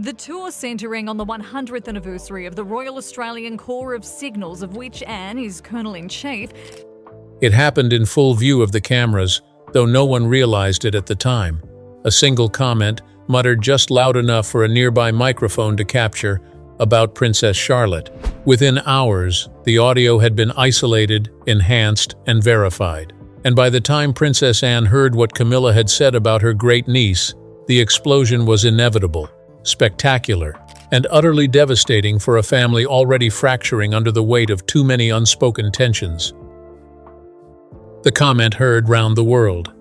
The tour centering on the 100th anniversary of the Royal Australian Corps of Signals, of which Anne is Colonel-in-Chief. It happened in full view of the cameras, though no one realized it at the time. A single comment, muttered just loud enough for a nearby microphone to capture, about Princess Charlotte. Within hours, the audio had been isolated, enhanced, and verified. And by the time Princess Anne heard what Camilla had said about her great niece, the explosion was inevitable, spectacular, and utterly devastating for a family already fracturing under the weight of too many unspoken tensions. The comment heard round the world.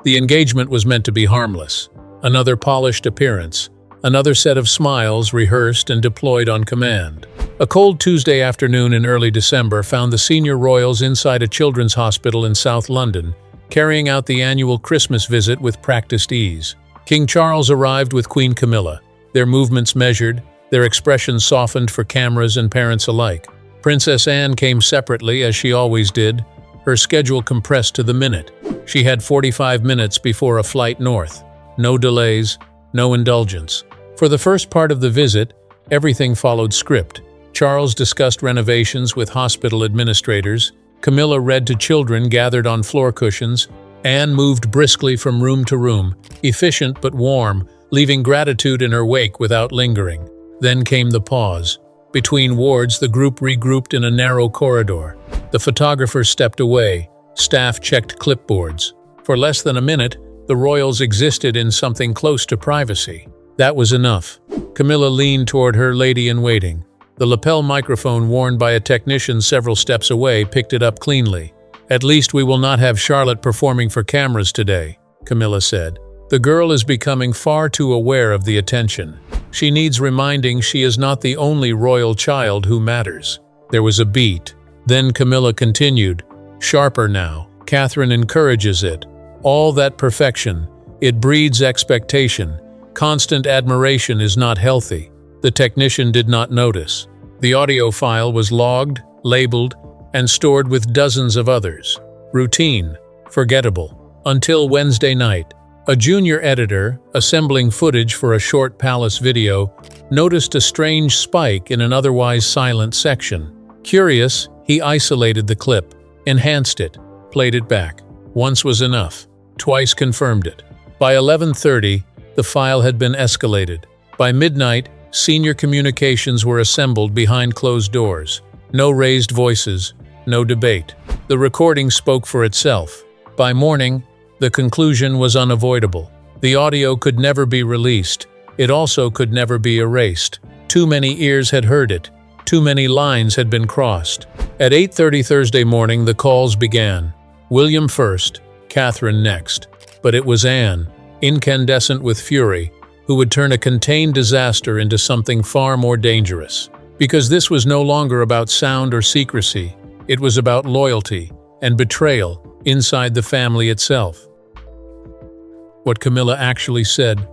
The engagement was meant to be harmless. Another polished appearance, another set of smiles rehearsed and deployed on command. A cold Tuesday afternoon in early December found the senior royals inside a children's hospital in South London, carrying out the annual Christmas visit with practiced ease. King Charles arrived with Queen Camilla, their movements measured, their expressions softened for cameras and parents alike. Princess Anne came separately, as she always did, her schedule compressed to the minute. She had 45 minutes before a flight north. No delays, no indulgence. For the first part of the visit, everything followed script. Charles discussed renovations with hospital administrators. Camilla read to children gathered on floor cushions. Anne moved briskly from room to room, efficient but warm, leaving gratitude in her wake without lingering. Then came the pause. Between wards, the group regrouped in a narrow corridor. The photographers stepped away. Staff checked clipboards. For less than a minute, the royals existed in something close to privacy. That was enough. Camilla leaned toward her lady-in-waiting. The lapel microphone worn by a technician several steps away picked it up cleanly. "At least we will not have Charlotte performing for cameras today," Camilla said. "The girl is becoming far too aware of the attention. She needs reminding she is not the only royal child who matters." There was a beat. Then Camilla continued, sharper now. "Catherine encourages it. All that perfection. It breeds expectation. Constant admiration is not healthy." The technician did not notice. The audio file was logged, labeled, and stored with dozens of others. Routine, forgettable. Until Wednesday night, a junior editor, assembling footage for a short palace video, noticed a strange spike in an otherwise silent section. Curious, he isolated the clip, enhanced it, played it back. Once was enough. Twice confirmed it. By 11:30, the file had been escalated. By midnight, senior communications were assembled behind closed doors. No raised voices, no debate. The recording spoke for itself. By morning, the conclusion was unavoidable. The audio could never be released. It also could never be erased. Too many ears had heard it. Too many lines had been crossed. At 8:30 Thursday morning, the calls began. William first, Catherine next. But it was Anne, incandescent with fury, who would turn a contained disaster into something far more dangerous. Because this was no longer about sound or secrecy. It was about loyalty and betrayal inside the family itself. What Camilla actually said.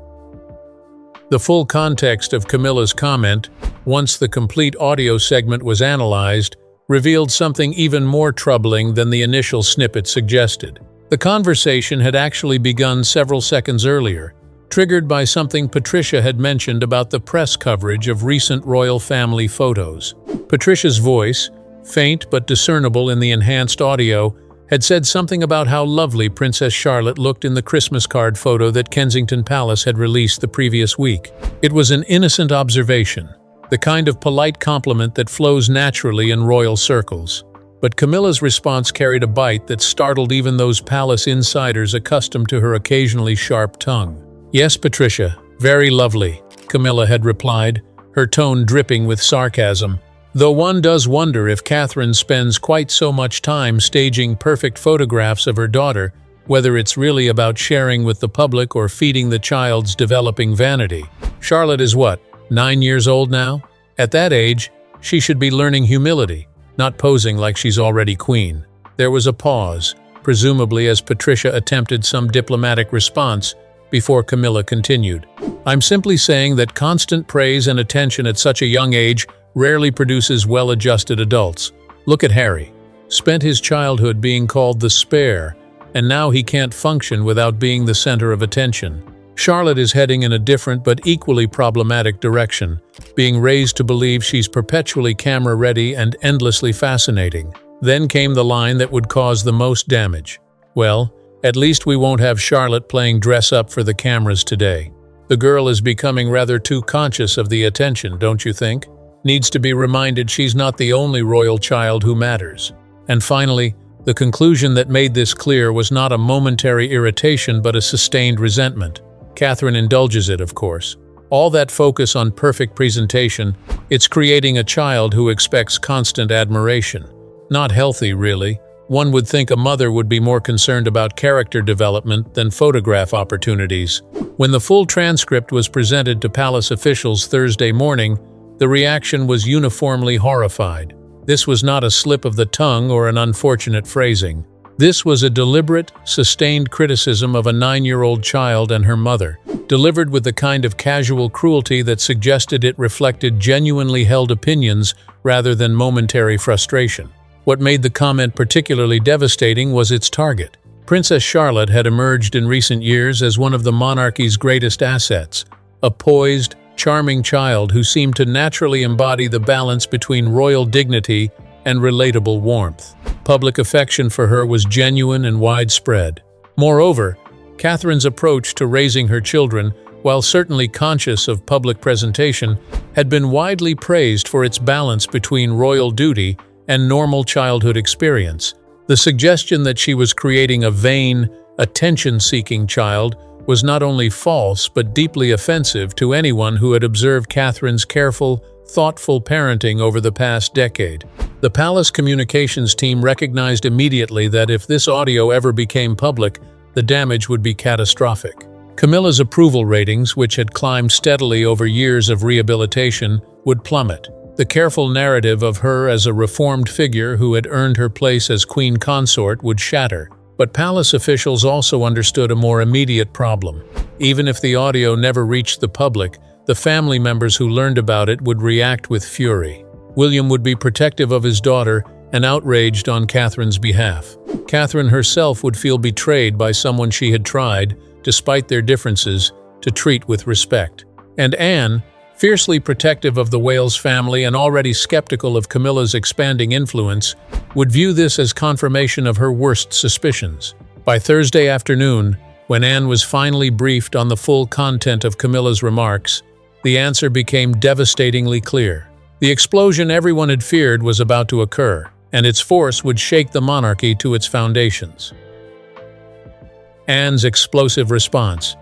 The full context of Camilla's comment, once the complete audio segment was analyzed, revealed something even more troubling than the initial snippet suggested. The conversation had actually begun several seconds earlier, triggered by something Patricia had mentioned about the press coverage of recent royal family photos. Patricia's voice, faint but discernible in the enhanced audio, had said something about how lovely Princess Charlotte looked in the Christmas card photo that Kensington Palace had released the previous week. It was an innocent observation, the kind of polite compliment that flows naturally in royal circles. But Camilla's response carried a bite that startled even those palace insiders accustomed to her occasionally sharp tongue. "Yes, Patricia, very lovely," Camilla had replied, her tone dripping with sarcasm. Though one does wonder if Catherine spends quite so much time staging perfect photographs of her daughter, whether it's really about sharing with the public or feeding the child's developing vanity. Charlotte is what, 9 years old now? At that age, she should be learning humility, not posing like she's already queen. There was a pause, presumably as Patricia attempted some diplomatic response, before Camilla continued. "I'm simply saying that constant praise and attention at such a young age rarely produces well-adjusted adults. Look at Harry. Spent his childhood being called the spare, and now he can't function without being the center of attention. Charlotte is heading in a different but equally problematic direction, being raised to believe she's perpetually camera-ready and endlessly fascinating. Then came the line that would cause the most damage. Well, at least we won't have Charlotte playing dress-up for the cameras today. The girl is becoming rather too conscious of the attention, don't you think? Needs to be reminded she's not the only royal child who matters. And finally, the conclusion that made this clear was not a momentary irritation but a sustained resentment. Catherine indulges it, of course. All that focus on perfect presentation, it's creating a child who expects constant admiration. Not healthy, really. One would think a mother would be more concerned about character development than photograph opportunities. When the full transcript was presented to palace officials Thursday morning, the reaction was uniformly horrified. This was not a slip of the tongue or an unfortunate phrasing. This was a deliberate, sustained criticism of a 9-year-old child and her mother, delivered with the kind of casual cruelty that suggested it reflected genuinely held opinions rather than momentary frustration. What made the comment particularly devastating was its target. Princess Charlotte had emerged in recent years as one of the monarchy's greatest assets, a poised, charming child who seemed to naturally embody the balance between royal dignity and relatable warmth. Public affection for her was genuine and widespread. Moreover, Catherine's approach to raising her children, while certainly conscious of public presentation, had been widely praised for its balance between royal duty and normal childhood experience. The suggestion that she was creating a vain, attention-seeking child was not only false but deeply offensive to anyone who had observed Catherine's careful, thoughtful parenting over the past decade. The palace communications team recognized immediately that if this audio ever became public, the damage would be catastrophic. Camilla's approval ratings, which had climbed steadily over years of rehabilitation, would plummet. The careful narrative of her as a reformed figure who had earned her place as queen consort would shatter. But palace officials also understood a more immediate problem. Even if the audio never reached the public, the family members who learned about it would react with fury. William would be protective of his daughter and outraged on Catherine's behalf. Catherine herself would feel betrayed by someone she had tried, despite their differences, to treat with respect. And Anne, fiercely protective of the Wales family and already skeptical of Camilla's expanding influence, would view this as confirmation of her worst suspicions. By Thursday afternoon, when Anne was finally briefed on the full content of Camilla's remarks, the answer became devastatingly clear. The explosion everyone had feared was about to occur, and its force would shake the monarchy to its foundations. Anne's explosive response.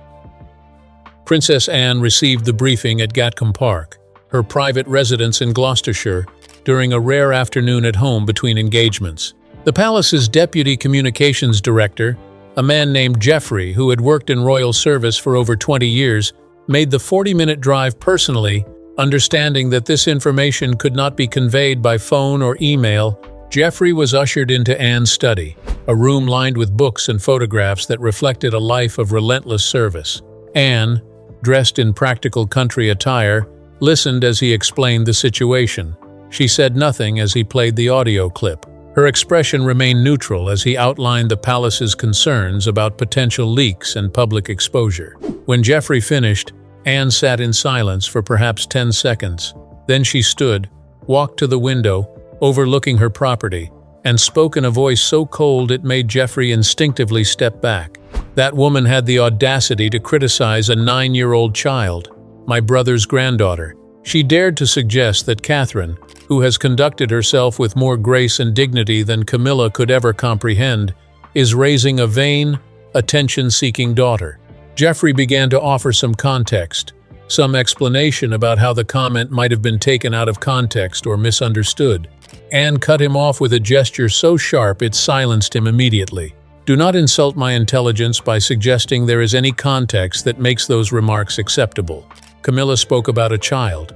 Princess Anne received the briefing at Gatcombe Park, her private residence in Gloucestershire, during a rare afternoon at home between engagements. The palace's deputy communications director, a man named Geoffrey who had worked in royal service for over 20 years, made the 40-minute drive personally, understanding that this information could not be conveyed by phone or email. Geoffrey was ushered into Anne's study, a room lined with books and photographs that reflected a life of relentless service. Anne, dressed in practical country attire, listened as he explained the situation. She said nothing as he played the audio clip. Her expression remained neutral as he outlined the palace's concerns about potential leaks and public exposure. When Geoffrey finished, Anne sat in silence for perhaps 10 seconds. Then she stood, walked to the window, overlooking her property, and spoke in a voice so cold it made Geoffrey instinctively step back. That woman had the audacity to criticize a 9-year-old child, my brother's granddaughter. She dared to suggest that Catherine, who has conducted herself with more grace and dignity than Camilla could ever comprehend, is raising a vain, attention-seeking daughter. Geoffrey began to offer some context, some explanation about how the comment might have been taken out of context or misunderstood. Anne cut him off with a gesture so sharp it silenced him immediately. Do not insult my intelligence by suggesting there is any context that makes those remarks acceptable. Camilla spoke about a child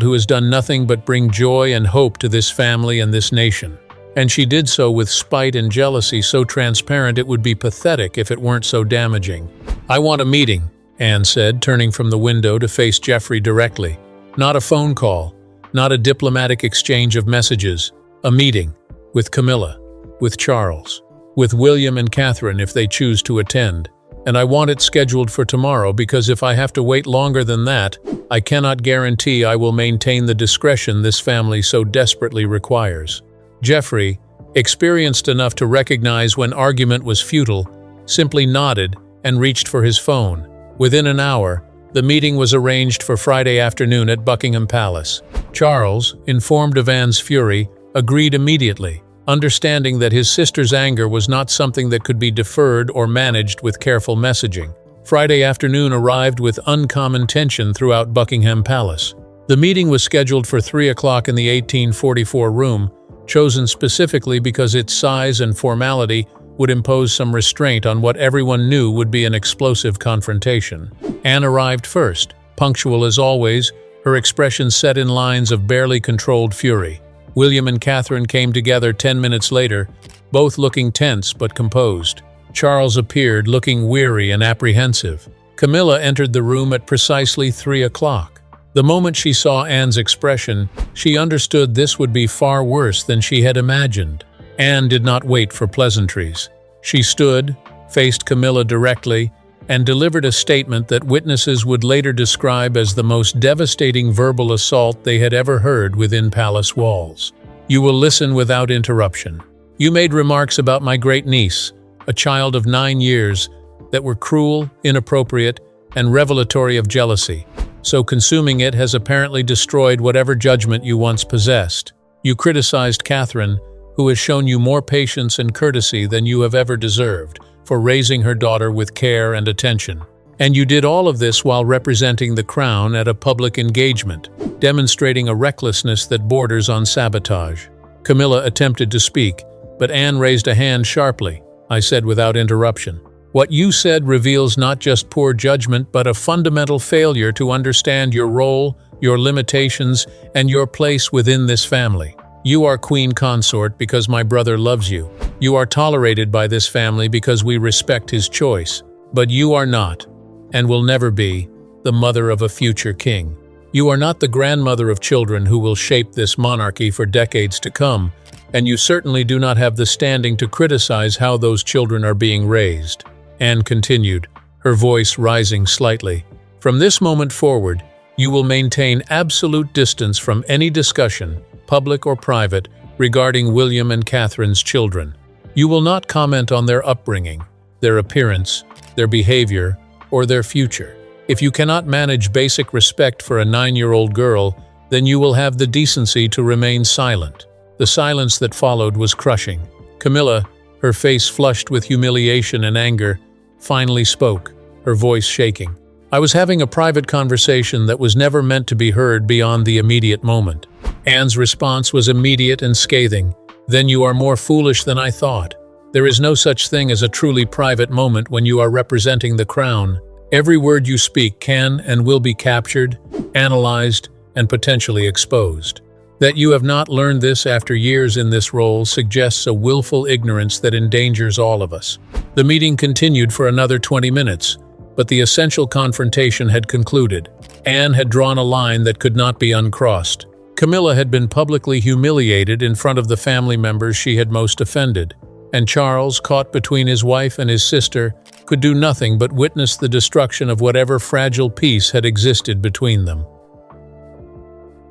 who has done nothing but bring joy and hope to this family and this nation. And she did so with spite and jealousy so transparent it would be pathetic if it weren't so damaging. I want a meeting, Anne said, turning from the window to face Geoffrey directly. Not a phone call, not a diplomatic exchange of messages. A meeting with Camilla, with Charles, with William and Catherine if they choose to attend, and I want it scheduled for tomorrow because if I have to wait longer than that, I cannot guarantee I will maintain the discretion this family so desperately requires." Jeffrey, experienced enough to recognize when argument was futile, simply nodded and reached for his phone. Within an hour, the meeting was arranged for Friday afternoon at Buckingham Palace. Charles, informed of Anne's fury, agreed immediately, understanding that his sister's anger was not something that could be deferred or managed with careful messaging. Friday afternoon arrived with uncommon tension throughout Buckingham Palace. The meeting was scheduled for 3 o'clock in the 1844 room, chosen specifically because its size and formality would impose some restraint on what everyone knew would be an explosive confrontation. Anne arrived first, punctual as always, her expression set in lines of barely controlled fury. William and Catherine came together 10 minutes later, both looking tense but composed. Charles appeared, looking weary and apprehensive. Camilla entered the room at precisely 3 o'clock. The moment she saw Anne's expression, she understood this would be far worse than she had imagined. Anne did not wait for pleasantries. She stood, faced Camilla directly, and delivered a statement that witnesses would later describe as the most devastating verbal assault they had ever heard within palace walls. "You will listen without interruption. You made remarks about my great niece, a child of 9 years, that were cruel, inappropriate, and revelatory of jealousy. So consuming it has apparently destroyed whatever judgment you once possessed. You criticized Catherine, who has shown you more patience and courtesy than you have ever deserved, for raising her daughter with care and attention. And you did all of this while representing the crown at a public engagement, demonstrating a recklessness that borders on sabotage." Camilla attempted to speak, but Anne raised a hand sharply. "I said without interruption. What you said reveals not just poor judgment but a fundamental failure to understand your role, your limitations, and your place within this family. You are queen consort because my brother loves you. You are tolerated by this family because we respect his choice. But you are not, and will never be, the mother of a future king. You are not the grandmother of children who will shape this monarchy for decades to come, and you certainly do not have the standing to criticize how those children are being raised." Anne continued, her voice rising slightly. "From this moment forward, you will maintain absolute distance from any discussion, public or private, regarding William and Catherine's children. You will not comment on their upbringing, their appearance, their behavior, or their future. If you cannot manage basic respect for a 9-year-old girl, then you will have the decency to remain silent." The silence that followed was crushing. Camilla, her face flushed with humiliation and anger, finally spoke, her voice shaking. "I was having a private conversation that was never meant to be heard beyond the immediate moment." Anne's response was immediate and scathing. "Then you are more foolish than I thought. There is no such thing as a truly private moment when you are representing the crown. Every word you speak can and will be captured, analyzed, and potentially exposed. That you have not learned this after years in this role suggests a willful ignorance that endangers all of us." The meeting continued for another 20 minutes, but the essential confrontation had concluded. Anne had drawn a line that could not be uncrossed. Camilla had been publicly humiliated in front of the family members she had most offended, and Charles, caught between his wife and his sister, could do nothing but witness the destruction of whatever fragile peace had existed between them.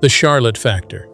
The Charlotte factor.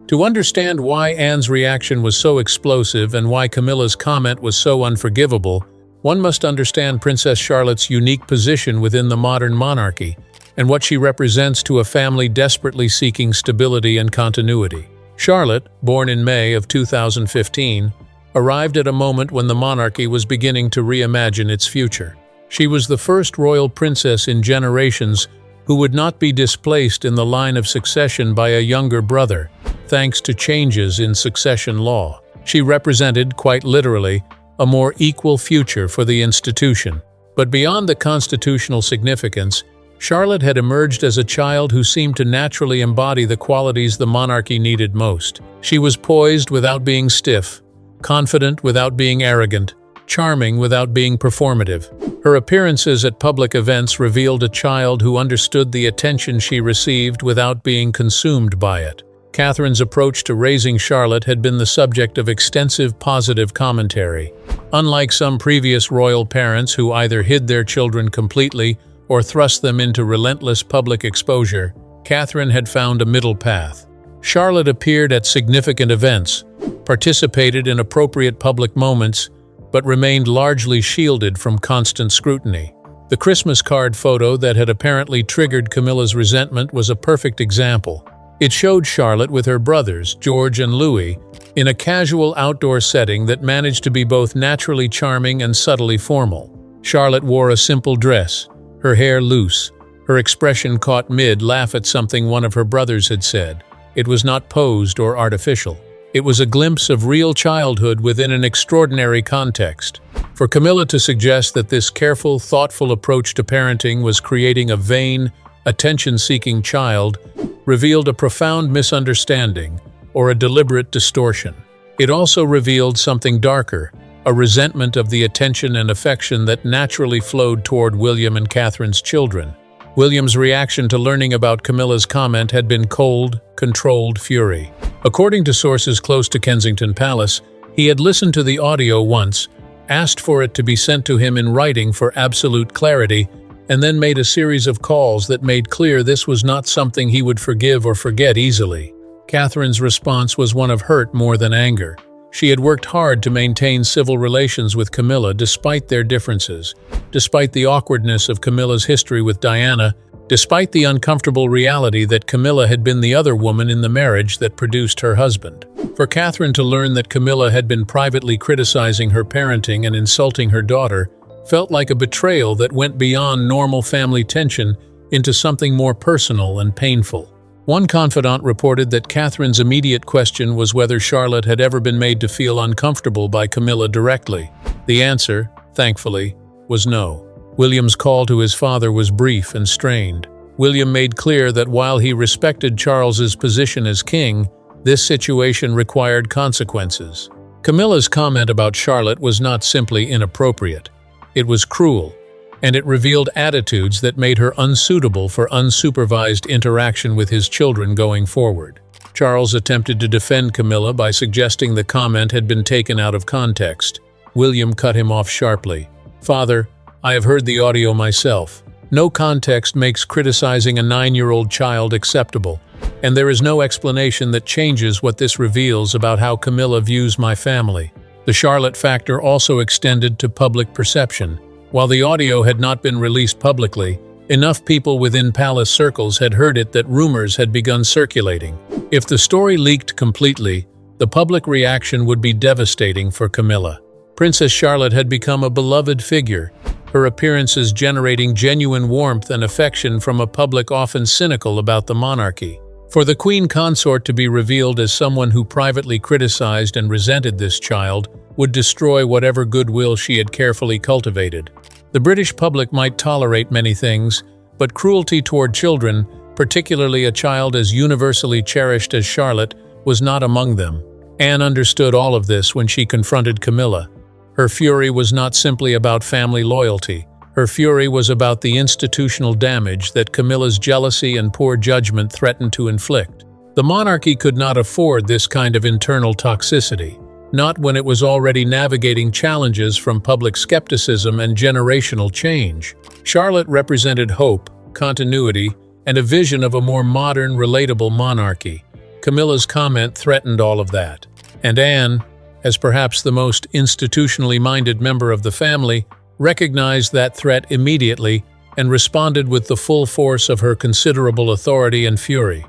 To understand why Anne's reaction was so explosive and why Camilla's comment was so unforgivable, one must understand Princess Charlotte's unique position within the modern monarchy and what she represents to a family desperately seeking stability and continuity. Charlotte, born in May of 2015, arrived at a moment when the monarchy was beginning to reimagine its future. She was the first royal princess in generations who would not be displaced in the line of succession by a younger brother, thanks to changes in succession law. She represented, quite literally, a more equal future for the institution. But beyond the constitutional significance, Charlotte had emerged as a child who seemed to naturally embody the qualities the monarchy needed most. She was poised without being stiff, confident without being arrogant, charming without being performative. Her appearances at public events revealed a child who understood the attention she received without being consumed by it. Catherine's approach to raising Charlotte had been the subject of extensive positive commentary. Unlike some previous royal parents who either hid their children completely or thrust them into relentless public exposure, Catherine had found a middle path. Charlotte appeared at significant events, participated in appropriate public moments, but remained largely shielded from constant scrutiny. The Christmas card photo that had apparently triggered Camilla's resentment was a perfect example. It showed Charlotte with her brothers, George and Louis, in a casual outdoor setting that managed to be both naturally charming and subtly formal. Charlotte wore a simple dress, her hair loose, her expression caught mid-laugh at something one of her brothers had said. It was not posed or artificial. It was a glimpse of real childhood within an extraordinary context. For Camilla to suggest that this careful, thoughtful approach to parenting was creating a vain, attention-seeking child revealed a profound misunderstanding or a deliberate distortion. It also revealed something darker, a resentment of the attention and affection that naturally flowed toward William and Catherine's children. William's reaction to learning about Camilla's comment had been cold, controlled fury. According to sources close to Kensington Palace, he had listened to the audio once, asked for it to be sent to him in writing for absolute clarity, and then made a series of calls that made clear this was not something he would forgive or forget easily. Catherine's response was one of hurt more than anger. She had worked hard to maintain civil relations with Camilla despite their differences, despite the awkwardness of Camilla's history with Diana, despite the uncomfortable reality that Camilla had been the other woman in the marriage that produced her husband. For Catherine to learn that Camilla had been privately criticizing her parenting and insulting her daughter felt like a betrayal that went beyond normal family tension into something more personal and painful. One confidant reported that Catherine's immediate question was whether Charlotte had ever been made to feel uncomfortable by Camilla directly. The answer, thankfully, was no. William's call to his father was brief and strained. William made clear that while he respected Charles's position as king, this situation required consequences. Camilla's comment about Charlotte was not simply inappropriate. It was cruel, and it revealed attitudes that made her unsuitable for unsupervised interaction with his children going forward. Charles attempted to defend Camilla by suggesting the comment had been taken out of context. William cut him off sharply. "Father, I have heard the audio myself. No context makes criticizing a 9-year-old child acceptable, and there is no explanation that changes what this reveals about how Camilla views my family." The Charlotte factor also extended to public perception. While the audio had not been released publicly, enough people within palace circles had heard it that rumors had begun circulating. If the story leaked completely, the public reaction would be devastating for Camilla. Princess Charlotte had become a beloved figure, her appearances generating genuine warmth and affection from a public often cynical about the monarchy. For the Queen Consort to be revealed as someone who privately criticized and resented this child would destroy whatever goodwill she had carefully cultivated. The British public might tolerate many things, but cruelty toward children, particularly a child as universally cherished as Charlotte, was not among them. Anne understood all of this when she confronted Camilla. Her fury was not simply about family loyalty. Her fury was about the institutional damage that Camilla's jealousy and poor judgment threatened to inflict. The monarchy could not afford this kind of internal toxicity, not when it was already navigating challenges from public skepticism and generational change. Charlotte represented hope, continuity, and a vision of a more modern, relatable monarchy. Camilla's comment threatened all of that. And Anne, as perhaps the most institutionally minded member of the family, recognized that threat immediately and responded with the full force of her considerable authority and fury.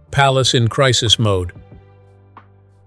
Palace in crisis mode.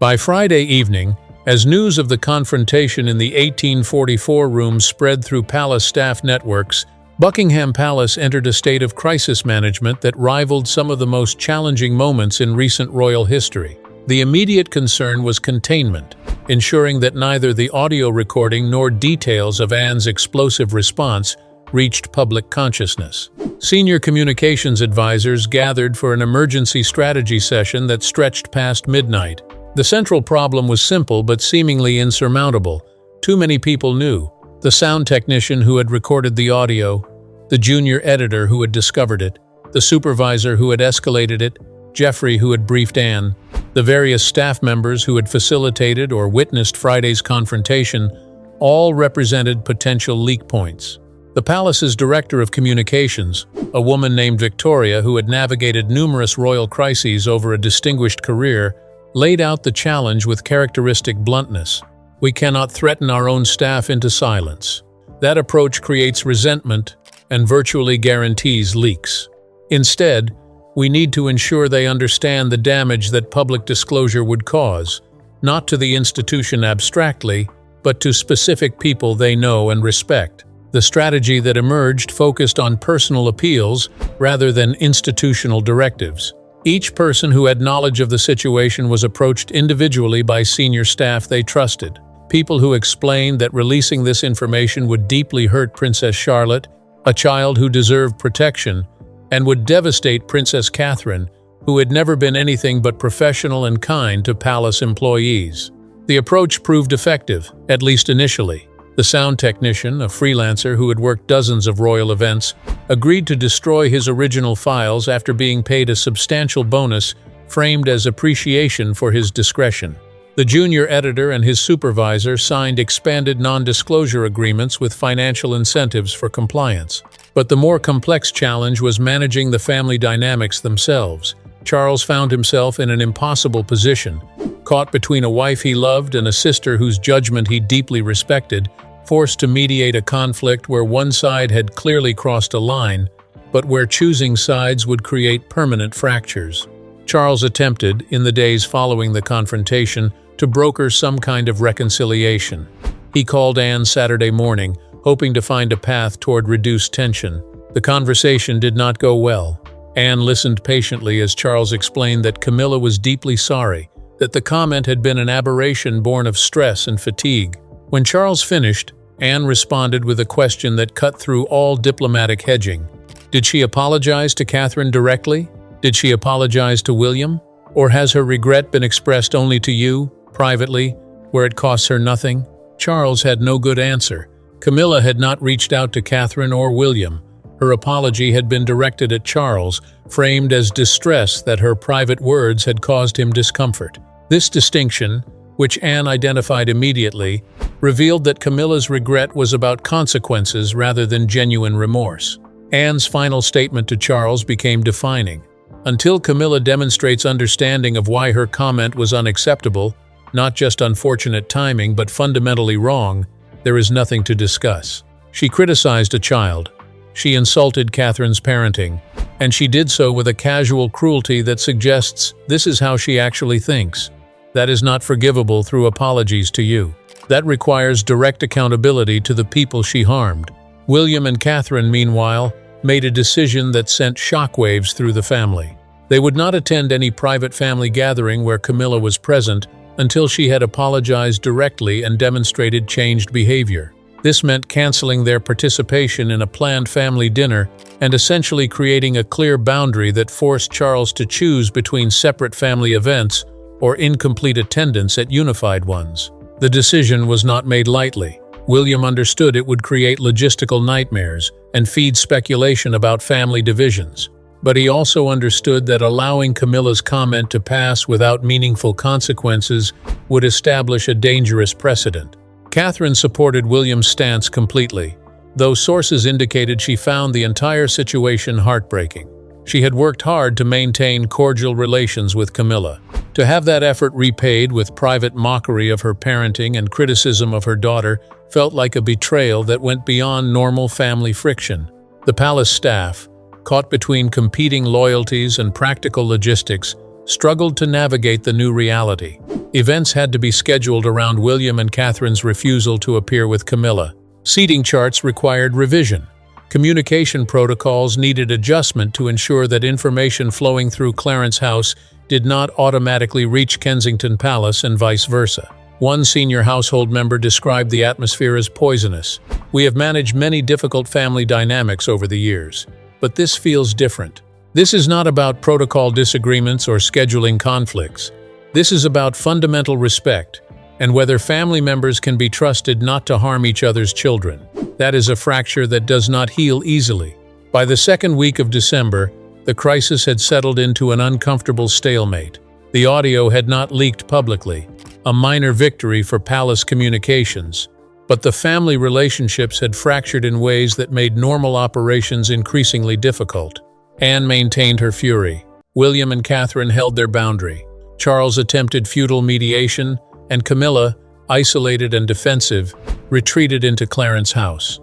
By Friday evening, as news of the confrontation in the 1844 room spread through palace staff networks, Buckingham Palace entered a state of crisis management that rivaled some of the most challenging moments in recent royal history. The immediate concern was containment, ensuring that neither the audio recording nor details of Anne's explosive response reached public consciousness. Senior communications advisors gathered for an emergency strategy session that stretched past midnight. The central problem was simple but seemingly insurmountable. Too many people knew. The sound technician who had recorded the audio, the junior editor who had discovered it, the supervisor who had escalated it, Jeffrey, who had briefed Anne, the various staff members who had facilitated or witnessed Friday's confrontation, all represented potential leak points. The palace's director of communications, a woman named Victoria who had navigated numerous royal crises over a distinguished career, laid out the challenge with characteristic bluntness. We cannot threaten our own staff into silence. That approach creates resentment and virtually guarantees leaks. Instead, we need to ensure they understand the damage that public disclosure would cause, not to the institution abstractly, but to specific people they know and respect. The strategy that emerged focused on personal appeals rather than institutional directives. Each person who had knowledge of the situation was approached individually by senior staff they trusted. People who explained that releasing this information would deeply hurt Princess Charlotte, a child who deserved protection, and would devastate Princess Catherine, who had never been anything but professional and kind to palace employees. The approach proved effective, at least initially. The sound technician, a freelancer who had worked dozens of royal events, agreed to destroy his original files after being paid a substantial bonus framed as appreciation for his discretion. The junior editor and his supervisor signed expanded non-disclosure agreements with financial incentives for compliance. But the more complex challenge was managing the family dynamics themselves. Charles found himself in an impossible position, caught between a wife he loved and a sister whose judgment he deeply respected, forced to mediate a conflict where one side had clearly crossed a line, but where choosing sides would create permanent fractures. Charles attempted, in the days following the confrontation, to broker some kind of reconciliation. He called Anne Saturday morning, hoping to find a path toward reduced tension. The conversation did not go well. Anne listened patiently as Charles explained that Camilla was deeply sorry, that the comment had been an aberration born of stress and fatigue. When Charles finished, Anne responded with a question that cut through all diplomatic hedging. Did she apologize to Catherine directly? Did she apologize to William? Or has her regret been expressed only to you, privately, where it costs her nothing? Charles had no good answer. Camilla had not reached out to Catherine or William. Her apology had been directed at Charles, framed as distress that her private words had caused him discomfort. This distinction, which Anne identified immediately, revealed that Camilla's regret was about consequences rather than genuine remorse. Anne's final statement to Charles became defining. Until Camilla demonstrates understanding of why her comment was unacceptable, not just unfortunate timing but fundamentally wrong, there is nothing to discuss. She criticized a child. She insulted Catherine's parenting, and she did so with a casual cruelty that suggests this is how she actually thinks. That is not forgivable through apologies to you. That requires direct accountability to the people she harmed. William and Catherine, meanwhile, made a decision that sent shockwaves through the family. They would not attend any private family gathering where Camilla was present until she had apologized directly and demonstrated changed behavior. This meant canceling their participation in a planned family dinner and essentially creating a clear boundary that forced Charles to choose between separate family events or incomplete attendance at unified ones. The decision was not made lightly. William understood it would create logistical nightmares and feed speculation about family divisions. But he also understood that allowing Camilla's comment to pass without meaningful consequences would establish a dangerous precedent. Catherine supported William's stance completely, though sources indicated she found the entire situation heartbreaking. She had worked hard to maintain cordial relations with Camilla. To have that effort repaid with private mockery of her parenting and criticism of her daughter felt like a betrayal that went beyond normal family friction. The palace staff, caught between competing loyalties and practical logistics, struggled to navigate the new reality. Events had to be scheduled around William and Catherine's refusal to appear with Camilla. Seating charts required revision. Communication protocols needed adjustment to ensure that information flowing through Clarence House did not automatically reach Kensington Palace and vice versa. One senior household member described the atmosphere as poisonous. "We have managed many difficult family dynamics over the years, but this feels different. This is not about protocol disagreements or scheduling conflicts. This is about fundamental respect and whether family members can be trusted not to harm each other's children. That is a fracture that does not heal easily." By the second week of December, The crisis had settled into an uncomfortable stalemate. The audio had not leaked publicly, a minor victory for palace communications. But the family relationships had fractured in ways that made normal operations increasingly difficult. Anne maintained her fury. William and Catherine held their boundary. Charles attempted futile mediation, and Camilla, isolated and defensive, retreated into Clarence's house.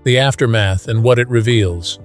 The aftermath and what it reveals.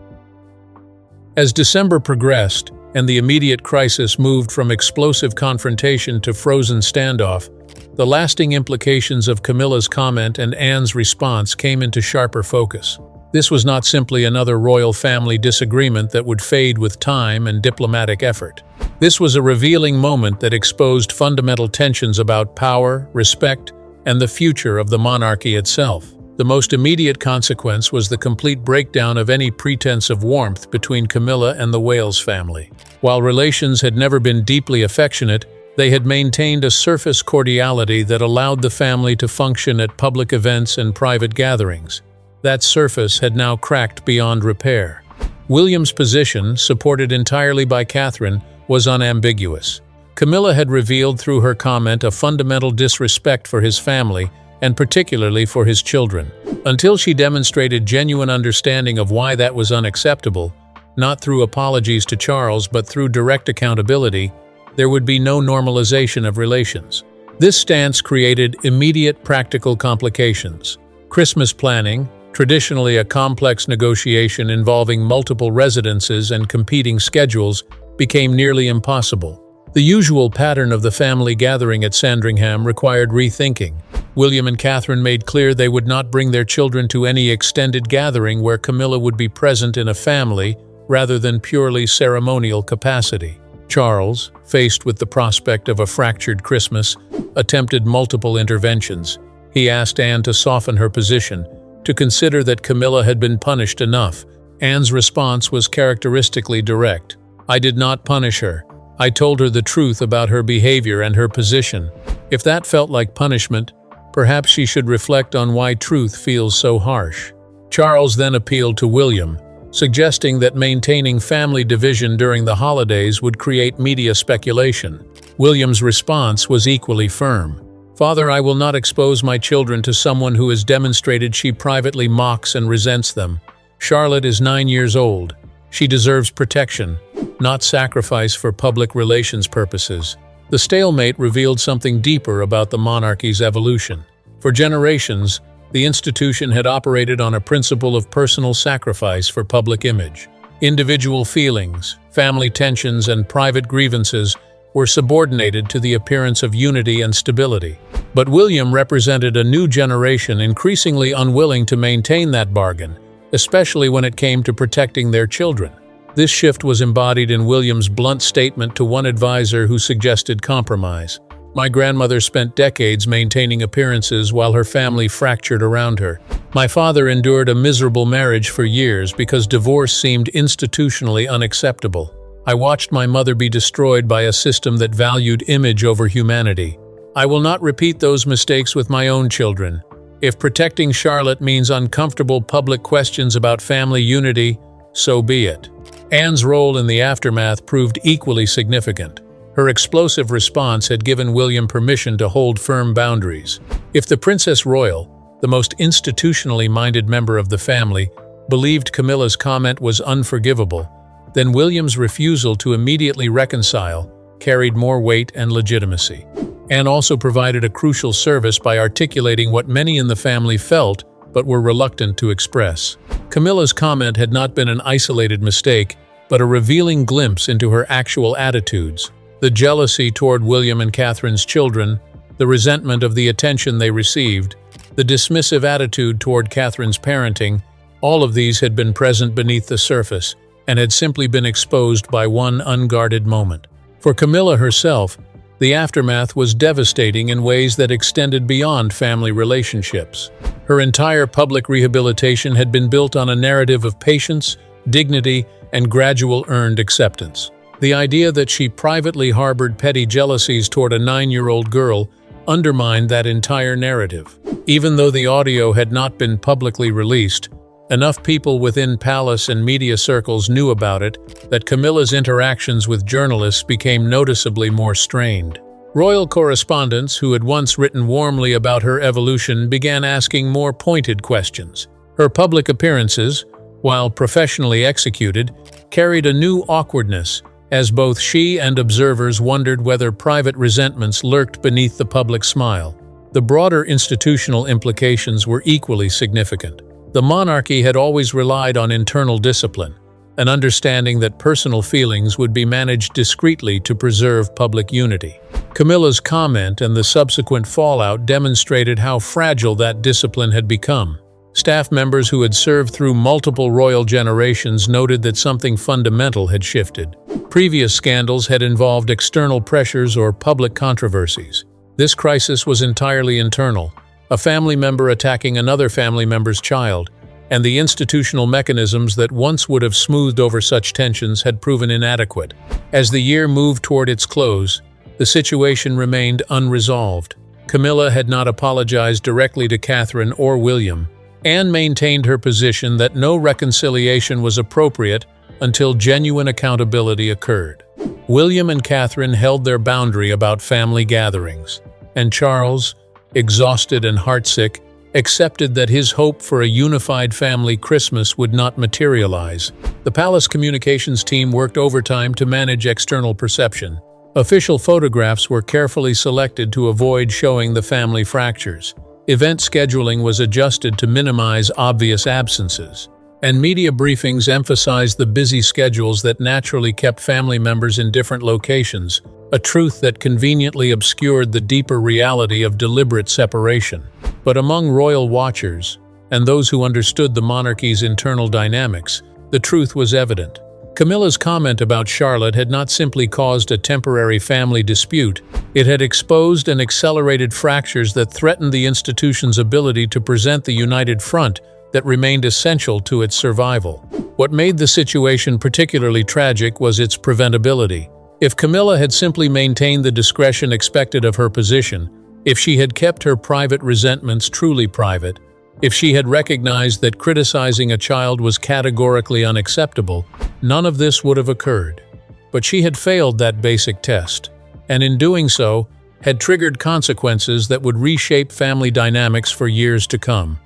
As December progressed, and the immediate crisis moved from explosive confrontation to frozen standoff, the lasting implications of Camilla's comment and Anne's response came into sharper focus. This was not simply another royal family disagreement that would fade with time and diplomatic effort. This was a revealing moment that exposed fundamental tensions about power, respect, and the future of the monarchy itself. The most immediate consequence was the complete breakdown of any pretense of warmth between Camilla and the Wales family. While relations had never been deeply affectionate, they had maintained a surface cordiality that allowed the family to function at public events and private gatherings. That surface had now cracked beyond repair. William's position, supported entirely by Catherine, was unambiguous. Camilla had revealed through her comment a fundamental disrespect for his family, and particularly for his children. Until she demonstrated genuine understanding of why that was unacceptable, not through apologies to Charles but through direct accountability, there would be no normalization of relations. This stance created immediate practical complications. Christmas planning, traditionally a complex negotiation involving multiple residences and competing schedules, became nearly impossible. The usual pattern of the family gathering at Sandringham required rethinking. William and Catherine made clear they would not bring their children to any extended gathering where Camilla would be present in a family rather than purely ceremonial capacity. Charles, faced with the prospect of a fractured Christmas, attempted multiple interventions. He asked Anne to soften her position, to consider that Camilla had been punished enough. Anne's response was characteristically direct. "I did not punish her. I told her the truth about her behavior and her position. If that felt like punishment, perhaps she should reflect on why truth feels so harsh." Charles then appealed to William, suggesting that maintaining family division during the holidays would create media speculation. William's response was equally firm. "Father, I will not expose my children to someone who has demonstrated she privately mocks and resents them. Charlotte is 9 years old. She deserves protection, not sacrifice for public relations purposes." The stalemate revealed something deeper about the monarchy's evolution. For generations, the institution had operated on a principle of personal sacrifice for public image. Individual feelings, family tensions, and private grievances were subordinated to the appearance of unity and stability. But William represented a new generation increasingly unwilling to maintain that bargain, especially when it came to protecting their children. This shift was embodied in William's blunt statement to one advisor who suggested compromise. "My grandmother spent decades maintaining appearances while her family fractured around her. My father endured a miserable marriage for years because divorce seemed institutionally unacceptable. I watched my mother be destroyed by a system that valued image over humanity. I will not repeat those mistakes with my own children. If protecting Charlotte means uncomfortable public questions about family unity, so be it." Anne's role in the aftermath proved equally significant. Her explosive response had given William permission to hold firm boundaries. If the Princess Royal, the most institutionally minded member of the family, believed Camilla's comment was unforgivable, then William's refusal to immediately reconcile carried more weight and legitimacy. Anne also provided a crucial service by articulating what many in the family felt but were reluctant to express. Camilla's comment had not been an isolated mistake, but a revealing glimpse into her actual attitudes. The jealousy toward William and Catherine's children, the resentment of the attention they received, the dismissive attitude toward Catherine's parenting, all of these had been present beneath the surface and had simply been exposed by one unguarded moment. For Camilla herself, the aftermath was devastating in ways that extended beyond family relationships. Her entire public rehabilitation had been built on a narrative of patience, dignity, and gradual earned acceptance. The idea that she privately harbored petty jealousies toward a 9-year-old girl undermined that entire narrative. Even though the audio had not been publicly released, Enough people within palace and media circles knew about it that Camilla's interactions with journalists became noticeably more strained. Royal correspondents who had once written warmly about her evolution began asking more pointed questions. Her public appearances, while professionally executed, carried a new awkwardness, as both she and observers wondered whether private resentments lurked beneath the public smile. The broader institutional implications were equally significant. The monarchy had always relied on internal discipline, an understanding that personal feelings would be managed discreetly to preserve public unity. Camilla's comment and the subsequent fallout demonstrated how fragile that discipline had become. Staff members who had served through multiple royal generations noted that something fundamental had shifted. Previous scandals had involved external pressures or public controversies. This crisis was entirely internal, a family member attacking another family member's child, and the institutional mechanisms that once would have smoothed over such tensions had proven inadequate. As the year moved toward its close, the situation remained unresolved. Camilla had not apologized directly to Catherine or William. Anne maintained her position that no reconciliation was appropriate until genuine accountability occurred. William and Catherine held their boundary about family gatherings, and Charles, exhausted and heartsick, accepted that his hope for a unified family Christmas would not materialize. The palace communications team worked overtime to manage external perception. Official photographs were carefully selected to avoid showing the family fractures. Event scheduling was adjusted to minimize obvious absences, and media briefings emphasized the busy schedules that naturally kept family members in different locations, a truth that conveniently obscured the deeper reality of deliberate separation. But among royal watchers, and those who understood the monarchy's internal dynamics, the truth was evident. Camilla's comment about Charlotte had not simply caused a temporary family dispute, it had exposed and accelerated fractures that threatened the institution's ability to present the united front that remained essential to its survival. What made the situation particularly tragic was its preventability. If Camilla had simply maintained the discretion expected of her position, if she had kept her private resentments truly private, if she had recognized that criticizing a child was categorically unacceptable, none of this would have occurred. But she had failed that basic test, and in doing so, had triggered consequences that would reshape family dynamics for years to come.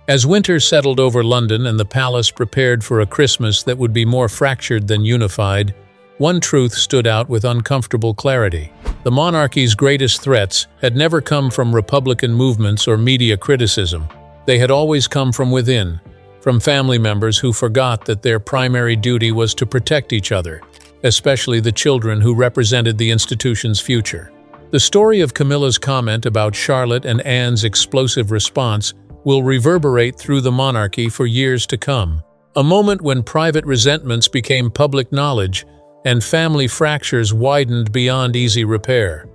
As winter settled over London and the palace prepared for a Christmas that would be more fractured than unified, one truth stood out with uncomfortable clarity. The monarchy's greatest threats had never come from Republican movements or media criticism. They had always come from within, from family members who forgot that their primary duty was to protect each other, especially the children who represented the institution's future. The story of Camilla's comment about Charlotte and Anne's explosive response will reverberate through the monarchy for years to come. A moment when private resentments became public knowledge and family fractures widened beyond easy repair.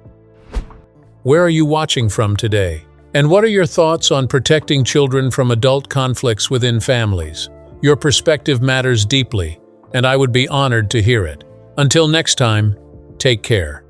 Where are you watching from today? And what are your thoughts on protecting children from adult conflicts within families? Your perspective matters deeply, and I would be honored to hear it. Until next time, take care.